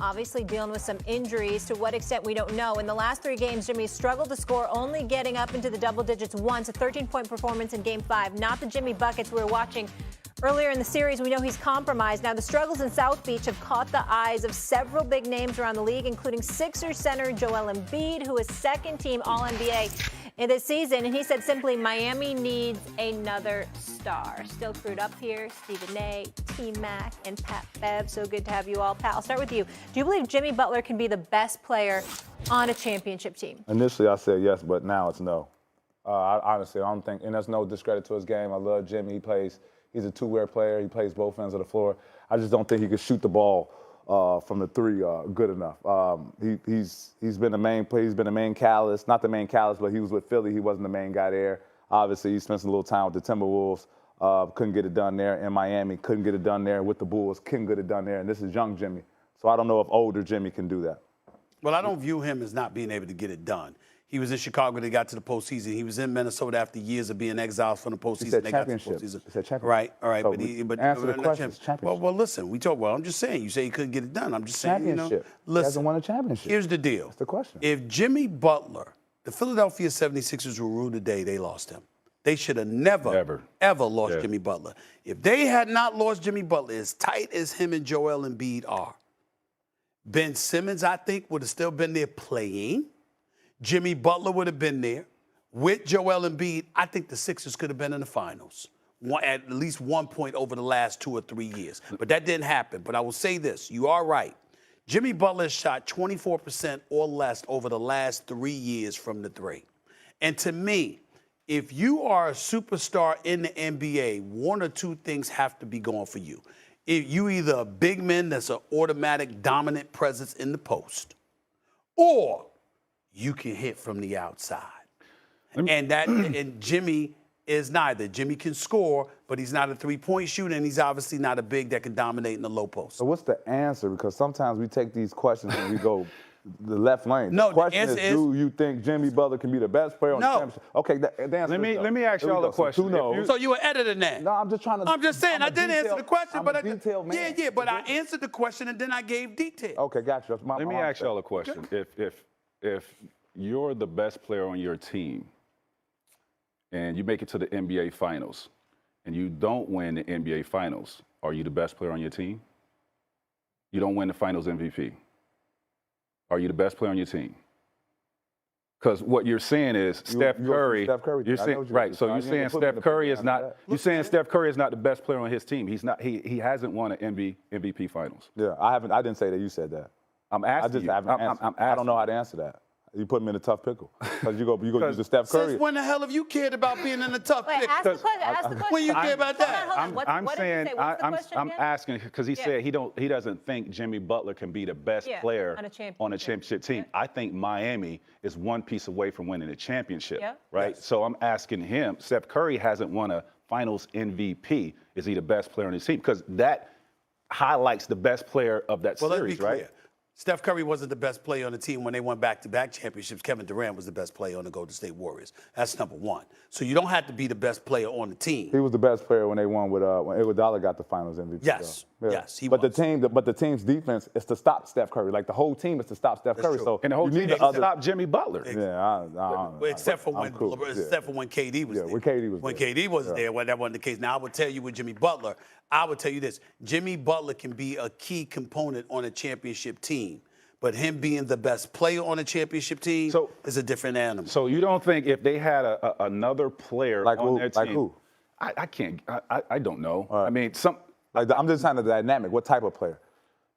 obviously dealing with some injuries. To what extent, we don't know. In the last 3 games, Jimmy struggled to score, only getting up into the double digits once, a 13-point performance in Game 5. Not the Jimmy buckets we were watching earlier in the series. We know he's compromised. Now, the struggles in South Beach have caught the eyes of several big names around the league, including Sixers center Joel Embiid, who is second-team All-NBA in this season. And he said simply, Miami needs another star. Still crewed up here, Stephen A, T-Mac, and Pat Bev. So good to have you all. Pat, I'll start with you. Do you believe Jimmy Butler can be the best player on a championship team? Initially, I said yes, but now it's no. Honestly, I don't think, and that's no discredit to his game. I love Jimmy. He's a two-way player. He plays both ends of the floor. I just don't think he can shoot the ball from the 3 good enough. He's been the main player. He's been the main catalyst. Not the main catalyst, but he was with Philly. He wasn't the main guy there. Obviously, he spent a little time with the Timberwolves. Couldn't get it done there. In Miami, couldn't get it done there. With the Bulls, couldn't get it done there. And this is young Jimmy. So I don't know if older Jimmy can do that. Well, I don't view him as not being able to get it done. He was in Chicago. They got to the postseason. He was in Minnesota after years of being exiled from the postseason. He said they championship. Got to the postseason. He said championship. Right, all right. So but answer the question. Championship. Well, listen. Well, I'm just saying. You say he couldn't get it done. I'm just saying. Championship. Listen, he hasn't won a championship. Here's the deal. That's the question. If Jimmy Butler, the Philadelphia 76ers were ruled today, they lost him. They should have never, ever lost Jimmy Butler. If they had not lost Jimmy Butler, as tight as him and Joel Embiid are, Ben Simmons, I think, would have still been there playing. Jimmy Butler would have been there. With Joel Embiid, I think the Sixers could have been in the finals at least 1 point over the last 2 or 3 years. But that didn't happen. But I will say this. You are right. Jimmy Butler has shot 24% or less over the last 3 years from the 3. And to me, if you are a superstar in the NBA, 1 or 2 things have to be going for you. If you either a big man that's an automatic dominant presence in the post, or you can hit from the outside. And Jimmy is neither. Jimmy can score, but he's not a three-point shooter, and he's obviously not a big that can dominate in the low post. So what's the answer? Because sometimes we take these questions and we go the left lane. No, the question is, do you think Jimmy Butler can be the best player on the championship? Okay, the answer let me ask y'all a question. So you were editing that? No, I'm just trying to. I'm just saying, I didn't answer the question, but I I answered the question and then I gave detail. Okay, gotcha. Let me ask y'all a question. If you're the best player on your team and you make it to the NBA Finals and you don't win the NBA Finals, are you the best player on your team? You don't win the Finals MVP. Are you the best player on your team? Because what you're saying is Steph Curry. You're saying right. So you're saying Steph Curry is not. You're saying Steph Curry is not the best player on his team. He's not. He hasn't won an MVP Finals. Yeah, I haven't. I didn't say that. You said that. I'm asking you. I don't know how to answer that. You put me in a tough pickle because you go use the Steph Curry. Since when the hell have you cared about being in a tough pickle? Ask the question. When you care about that? I'm asking because he said he doesn't think Jimmy Butler can be the best player on a championship team. I think Miami is one piece away from winning a championship, right? Yes. So I'm asking him. Steph Curry hasn't won a Finals MVP. Is he the best player on his team? Because that highlights the best player of that series, right? Steph Curry wasn't the best player on the team when they won back-to-back championships. Kevin Durant was the best player on the Golden State Warriors. That's number one. So you don't have to be the best player on the team. He was the best player when they won when Iguodala got the Finals MVP. Yes, yes, he was. But the team's defense is to stop Steph Curry. Like the whole team is to stop Steph Curry. True. So and the whole team is to stop Jimmy Butler. Except for when KD was there. When KD wasn't there, that wasn't the case. Now I would tell you with Jimmy Butler, I would tell you this: Jimmy Butler can be a key component on a championship team. But him being the best player on a championship team is a different animal. So you don't think if they had another player on their team? Like who? I can't. I don't know. Right. I mean, I'm just trying to dynamic. What type of player?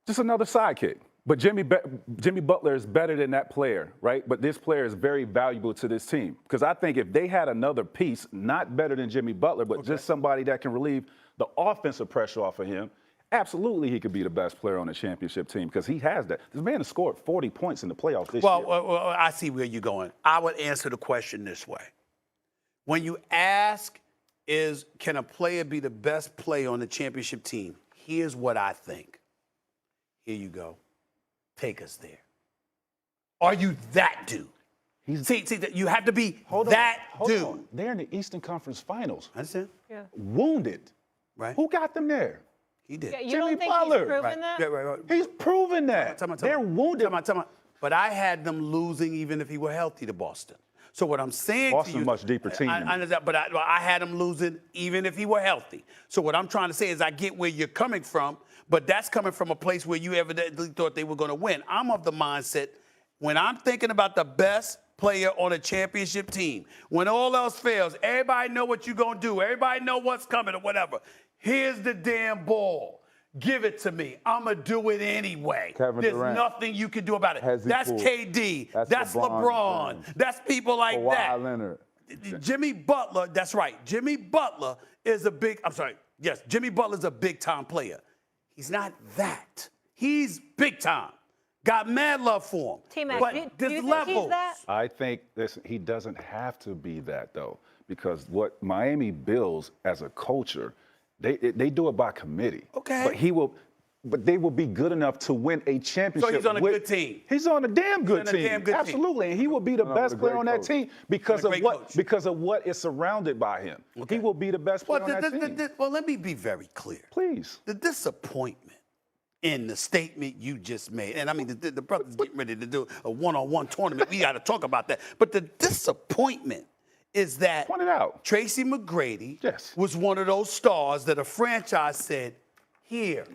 Just another sidekick. But Jimmy Butler is better than that player, right? But this player is very valuable to this team. Because I think if they had another piece, not better than Jimmy Butler, but just somebody that can relieve the offensive pressure off of him, absolutely, he could be the best player on the championship team because he has that. This man has scored 40 points in the playoffs this year. Well, I see where you're going. I would answer the question this way. When you ask, can a player be the best player on the championship team? Here's what I think. Here you go. Take us there. Are you that dude? See, you have to be that dude. They're in the Eastern Conference Finals. I understand. Yeah. Wounded. Right. Who got them there? He did. Yeah, you Jimmy don't think Butler. he's proven Right. that? Yeah, right. He's proven that. They're wounded. But I had them losing even if he were healthy to Boston. So what I'm saying Boston's to you, a much deeper team. I understand, but I had them losing even if he were healthy. So what I'm trying to say is I get where you're coming from, but that's coming from a place where you evidently thought they were going to win. I'm of the mindset when I'm thinking about the best player on a championship team, when all else fails, everybody know what you're going to do. Everybody know what's coming or whatever. Here's the damn ball. Give it to me. I'm going to do it anyway. Kevin There's Durant. nothing you can do about it. Has he That's pulled? KD. That's LeBron. James. That's people like Kawhi that. Leonard. Jimmy Butler, that's right. Jimmy Butler is a Jimmy Butler's a big-time player. He's not that. He's big-time. Got mad love for him. T-Mac, But do you there's think levels. he's that? I think he doesn't have to be that, though, because what Miami builds as a culture, they do it by committee. Okay. But they will be good enough to win a championship. So he's on a good team. He's on a damn good on a team. damn good team. Absolutely, and he will be the best player on that team because of what is surrounded by him. Okay. He will be the best player on that team. Well, let me be very clear. Please. The disappointment in the statement you just made, and I mean, the brothers getting ready to do a one-on-one tournament. We got to talk about that. But the disappointment is that Point it out. Tracy McGrady Yes. was one of those stars that a franchise said, here,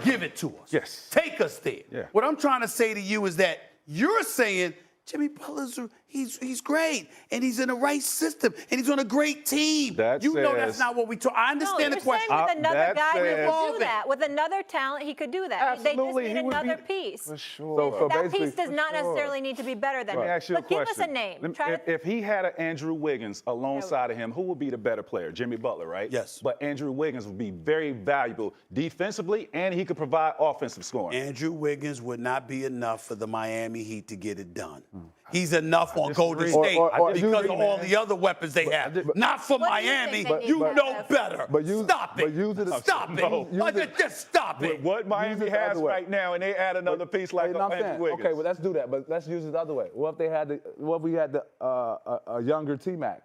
give it to us. Yes. Take us there. Yeah. What I'm trying to say to you is that you're saying Jimmy Butler's he's great and he's in the right system and he's on a great team. That you know that's says- not what we talk. I understand No, the question. you're saying with another that guy he says- could do that. With another talent, he could do that. Absolutely, They he just need would be- another piece. For sure. So That basically- piece does not for sure. necessarily need to be better than Let me him. ask you But a give question. us a name. Try to- If he had an Andrew Wiggins alongside of him, who would be the better player? Jimmy Butler, right? Yes. But Andrew Wiggins would be very valuable defensively, and he could provide offensive scoring. Andrew Wiggins would not be enough for the Miami Heat to get it done. He's enough on Golden disagree. State Or because you- of all the other weapons they have. Not for What do you Miami. think they need You better? know better. But use- Stop it. but use it- Stop it. no. Use it- Just stop With it. what Miami Use it the has other way. right now, and they add another piece like Hey, no, I'm Andrew saying, Wiggins. okay, well, let's do that, but let's use it the other way. What if we had a younger T-Mac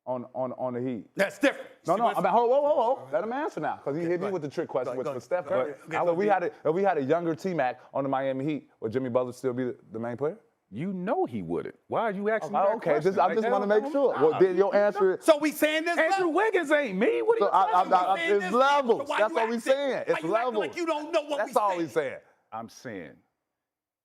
on the Heat? That's different. No, See no. what's- I mean, whoa. Let him answer now, because he hit me with the trick question Go ahead. with Steph Curry. Okay, If we had a younger T-Mac on the Miami Heat, would Jimmy Butler still be the main player? You know he wouldn't. Why are you asking me that Okay, question? I just want to make sure. Well, then your answer is. So we saying this? Andrew Wiggins ain't me. What are you talking about? It's levels. That's all we saying. It's levels. Like you don't know what That's we all we saying. I'm saying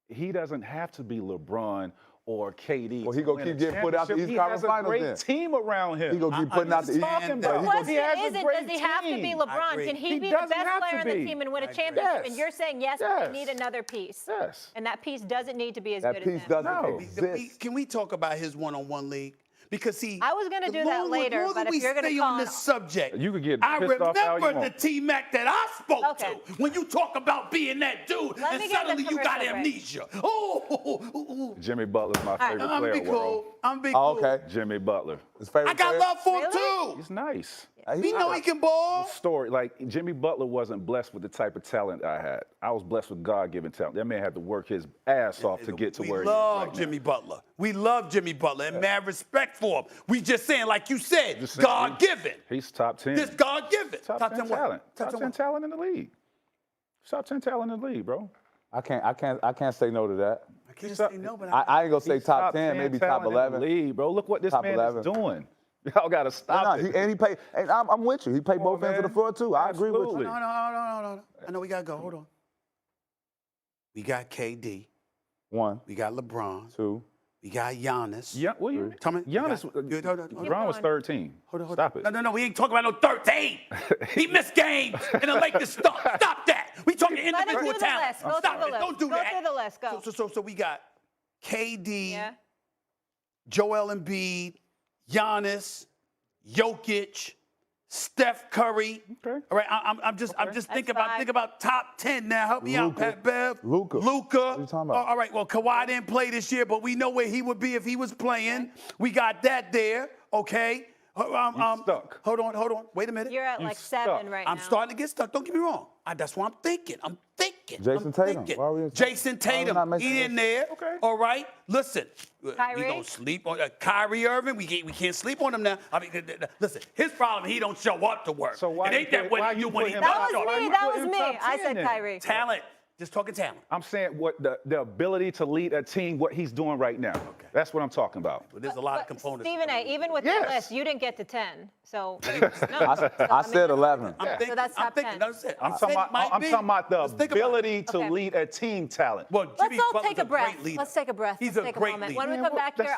he doesn't have to be LeBron or KD. Well, he gonna keep getting put out the East Conference Finals He then. has a great team around him. He gonna keep putting out the East. talking The about. question He has a isn't, great does he have to be team. I LeBron? agree. Can he He be the doesn't best have player to on the be. team and win a agree. championship? Yes. And you're saying, yes, but Yes. we need another piece. Yes. And that piece doesn't need to be as That good piece as him. doesn't No. exist. Can we talk about his one-on-one league? Because see, I was gonna do that later, the longer but if we you're gonna stay call on it- this subject, You could get I pissed off how you remember the want. T-Mac that I spoke Okay. to when you talk about being that dude, Let and me get the suddenly you got commercial break. amnesia. Oh, Jimmy Butler's my favorite I'm player, be world. cool. I'm be Oh, cool. okay. Jimmy Butler. His favorite I got player? love for him Really? too. He's nice. We know he can ball. Story like Jimmy Butler wasn't blessed with the type of talent I had. I was blessed with God-given talent. That man had to work his ass off to get to We where he is love right now. Jimmy Butler. We love Jimmy Butler and mad respect for him. We just saying, like you said, Just saying, God-given. He's top 10. This God-given. top 10 what? talent. Top 10 10 what? talent in the league. Top 10 talent in the league, bro. I can't say no to that. I can't say no, but I ain't gonna say He's top 10, maybe top talent in 11. the league, bro. Look what this Top man 11. is doing. Y'all gotta stop it. He played. And I'm with you. He played both ends of the man. floor too. I agree with you. Absolutely. No. I know we gotta go. Hold on. We got KD. 1, We got LeBron. 2. We got Giannis. Yeah, what you? Tell me. Giannis, Hold on. LeBron was 13. Hold on. Stop it. No. We ain't talking about no 13. He missed games and the Lakers stuff. Stop that. We talking Let him individual do the talent. list. Go Stop through the it. list. Don't do Go that. through the list. Go. So we got KD, Yeah. Joel Embiid, Giannis, Jokic, Steph Curry. Okay. All right, I'm just thinking five. about top 10 now. Help me out, Luka. Pat Bev. Luka. Luka. What are you talking about? All right, well, Kawhi didn't play this year, but we know where he would be if he was playing. We got that there, okay? stuck. Hold on. Wait a minute. You're at You like stuck. 7 right now. I'm starting to get stuck. Don't get me wrong. That's what I'm thinking. Jason Tatum. Why are we Jason why are we not Tatum. making He in this? there. Okay. All right. Listen. Kyrie? We gonna sleep on Kyrie Irving. We can't sleep on him now. I mean, listen. His problem. He don't show up to work. So why it ain't that what he do when he That does was show me. up. That was put him me. top I 10 said then? Kyrie. Talent. Just talking talent. I'm saying what the ability to lead a team, what he's doing right now. Okay. That's what I'm talking about. But there's a lot of components. Stephen A., even with Yes. the list, you didn't get to 10. So, I said 11. I'm thinking. that's top 10. That's it. I'm talking about the ability to Okay. lead a team talent. Well, let's Jimmy all Butler's take a breath. great leader. Let's take a breath. He's Let's a take great moment. leader. When we Man, come what- back that's here,